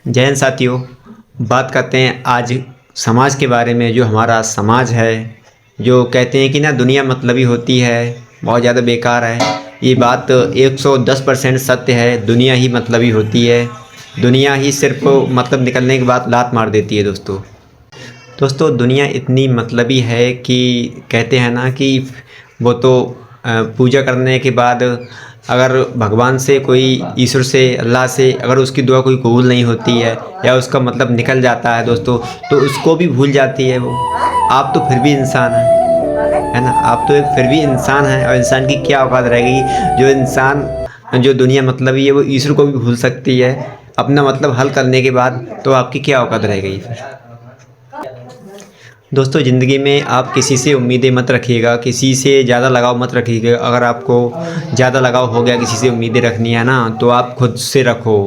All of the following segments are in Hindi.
जय हिंद साथियों। बात करते हैं आज समाज के बारे में। जो हमारा समाज है, जो कहते हैं कि ना दुनिया मतलबी होती है, बहुत ज़्यादा बेकार है। ये बात 110% सत्य है। दुनिया ही मतलबी होती है। दुनिया ही सिर्फ मतलब निकलने के बाद लात मार देती है। दोस्तों दुनिया इतनी मतलबी है कि कहते हैं ना कि वो तो पूजा करने के बाद अगर भगवान से कोई, ईश्वर से, अल्लाह से अगर उसकी दुआ कोई कबूल नहीं होती है या उसका मतलब निकल जाता है दोस्तों, तो उसको भी भूल जाती है वो। आप तो फिर भी इंसान हैं, है ना। आप तो एक फिर भी इंसान हैं, और इंसान की क्या औकात रहेगी। जो इंसान, जो दुनिया मतलबी है, वो ईश्वर को भी भूल सकती है अपना मतलब हल करने के बाद, तो आपकी क्या औकात रह गई फिर। दोस्तों ज़िंदगी में आप किसी से उम्मीदें मत रखिएगा, किसी से ज़्यादा लगाव मत रखिएगा। अगर आपको ज़्यादा लगाव हो गया, किसी से उम्मीदें रखनी है ना, तो आप खुद से रखो,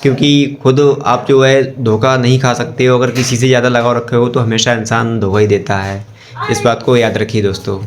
क्योंकि खुद आप जो है धोखा नहीं खा सकते हो। अगर किसी से ज़्यादा लगाव रखे हो तो हमेशा इंसान धोखा ही देता है। इस बात को याद रखिए दोस्तों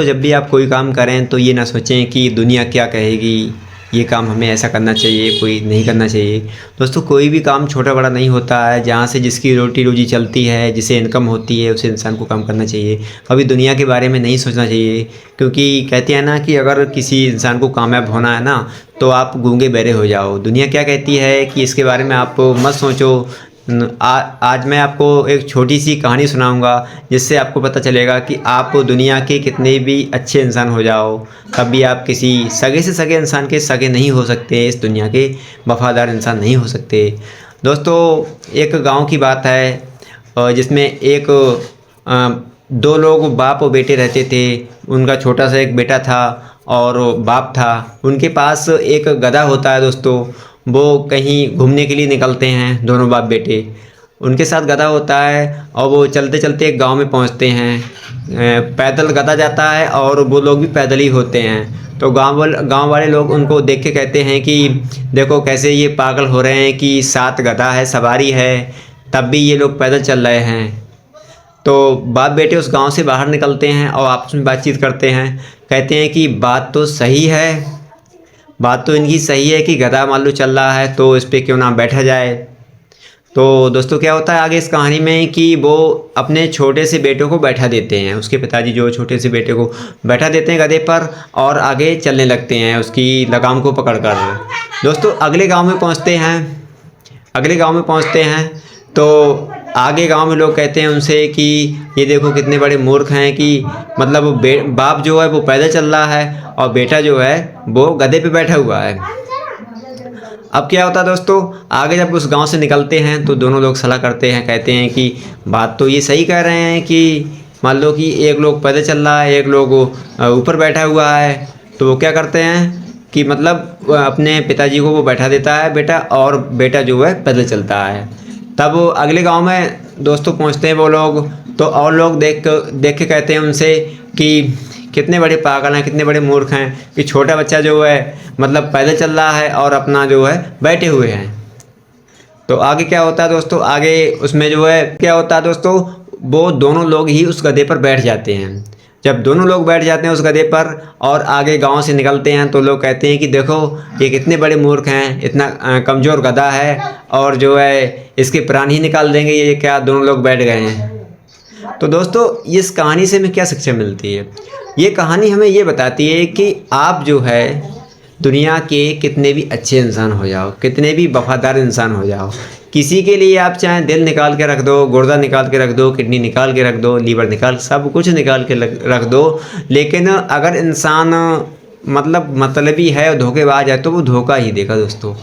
जब भी आप कोई काम करें तो ये ना सोचें कि दुनिया क्या कहेगी, ये काम हमें ऐसा करना चाहिए, कोई नहीं करना चाहिए। दोस्तों कोई भी काम छोटा बड़ा नहीं होता है। जहाँ से जिसकी रोटी रोजी चलती है, जिसे इनकम होती है, उसे इंसान को काम करना चाहिए। कभी दुनिया के बारे में नहीं सोचना चाहिए, क्योंकि कहते हैं ना कि अगर किसी इंसान को कामयाब होना है ना, तो आप गूंगे बहरे हो जाओ। दुनिया क्या कहती है कि इसके बारे में आप मत सोचो। आज मैं आपको एक छोटी सी कहानी सुनाऊंगा, जिससे आपको पता चलेगा कि आप दुनिया के कितने भी अच्छे इंसान हो जाओ, कभी आप किसी सगे से सगे इंसान के सगे नहीं हो सकते। इस दुनिया के वफादार इंसान नहीं हो सकते। दोस्तों एक गांव की बात है, जिसमें एक दो लोग बाप और बेटे रहते थे। उनका छोटा सा एक बेटा था और बाप था। उनके पास एक गधा होता है दोस्तों। वो कहीं घूमने के लिए निकलते हैं, दोनों बाप बेटे। उनके साथ गधा होता है और वो चलते चलते एक गांव में पहुंचते हैं। पैदल गधा जाता है और वो लोग भी पैदल ही होते हैं। तो गांव वाले लोग उनको देख के कहते हैं कि देखो कैसे ये पागल हो रहे हैं कि साथ गधा है, सवारी है, तब भी ये लोग पैदल चल रहे हैं। तो बाप बेटे उस गांव से बाहर निकलते हैं और आपस में बातचीत करते हैं। कहते हैं कि बात तो सही है, बात तो इनकी सही है कि गधा मान लो चल रहा है, तो इस पर क्यों ना बैठा जाए। तो दोस्तों क्या होता है आगे इस कहानी में कि वो अपने छोटे से बेटे को बैठा देते हैं। उसके पिताजी जो छोटे से बेटे को बैठा देते हैं गधे पर, और आगे चलने लगते हैं उसकी लगाम को पकड़कर। दोस्तों अगले गांव में पहुंचते हैं तो आगे गांव में लोग कहते हैं उनसे कि ये देखो कितने बड़े मूर्ख हैं कि मतलब बाप जो है वो पैदल चल रहा है और बेटा जो है वो गधे पे बैठा हुआ है। अब क्या होता है दोस्तों, आगे जब उस गांव से निकलते हैं तो दोनों लोग सलाह करते हैं। कहते हैं कि बात तो ये सही कह रहे हैं कि मान लो कि एक लोग पैदल चल रहा है, एक लोग ऊपर बैठा हुआ है। तो वो क्या करते हैं कि मतलब अपने पिताजी को वो बैठा देता है बेटा, और बेटा जो है पैदल चलता है। तब अगले गांव में दोस्तों पहुंचते हैं वो लोग, तो और लोग देख के कहते हैं उनसे कि कितने बड़े पागल हैं, कितने बड़े मूर्ख हैं कि छोटा बच्चा जो है मतलब पैदल चल रहा है और अपना जो है बैठे हुए हैं। तो आगे क्या होता है दोस्तों, आगे उसमें जो है क्या होता है दोस्तों, वो दोनों लोग ही उस गधे पर बैठ जाते हैं। जब दोनों लोग बैठ जाते हैं उस गधे पर और आगे गांव से निकलते हैं, तो लोग कहते हैं कि देखो ये कितने बड़े मूर्ख हैं, इतना कमज़ोर गधा है और जो है इसके प्राण ही निकाल देंगे, ये क्या दोनों लोग बैठ गए हैं। तो दोस्तों इस कहानी से हमें क्या शिक्षा मिलती है। ये कहानी हमें ये बताती है कि आप जो है दुनिया के कितने भी अच्छे इंसान हो जाओ, कितने भी वफादार इंसान हो जाओ, किसी के लिए आप चाहे दिल निकाल के रख दो, गुर्दा निकाल के रख दो, किडनी निकाल के रख दो, लीवर निकाल, सब कुछ निकाल के रख दो, लेकिन अगर इंसान मतलब मतलबी है और धोखेबाज है तो वो धोखा ही देगा दोस्तों।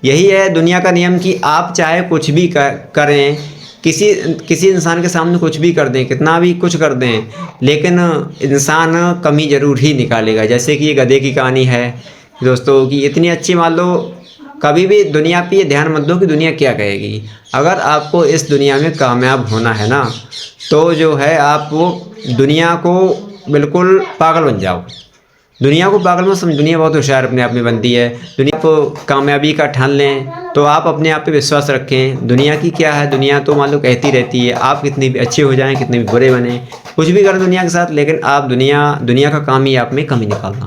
यही है दुनिया का नियम कि आप चाहे कुछ भी करें, किसी इंसान के सामने कुछ भी कर दें, कितना भी कुछ कर दें, लेकिन इंसान कमी ज़रूर ही निकालेगा। जैसे कि ये गधे की कहानी है दोस्तों कि इतनी अच्छी, मान लो कभी भी दुनिया पे ये ध्यान मत दो कि दुनिया क्या कहेगी। अगर आपको इस दुनिया में कामयाब होना है ना, तो जो है आप वो दुनिया को बिल्कुल पागल बन जाओ। दुनिया को पागल मत समझ, दुनिया बहुत होशियार अपने आप में बनती है। दुनिया को कामयाबी का ठान लें तो आप अपने आप पे विश्वास रखें। दुनिया की क्या है, दुनिया तो मान लो कहती रहती है। आप कितने भी अच्छे हो जाएं, कितने भी बुरे बने, कुछ भी करें दुनिया के साथ, लेकिन आप दुनिया का काम ही आप में कमी निकालना है।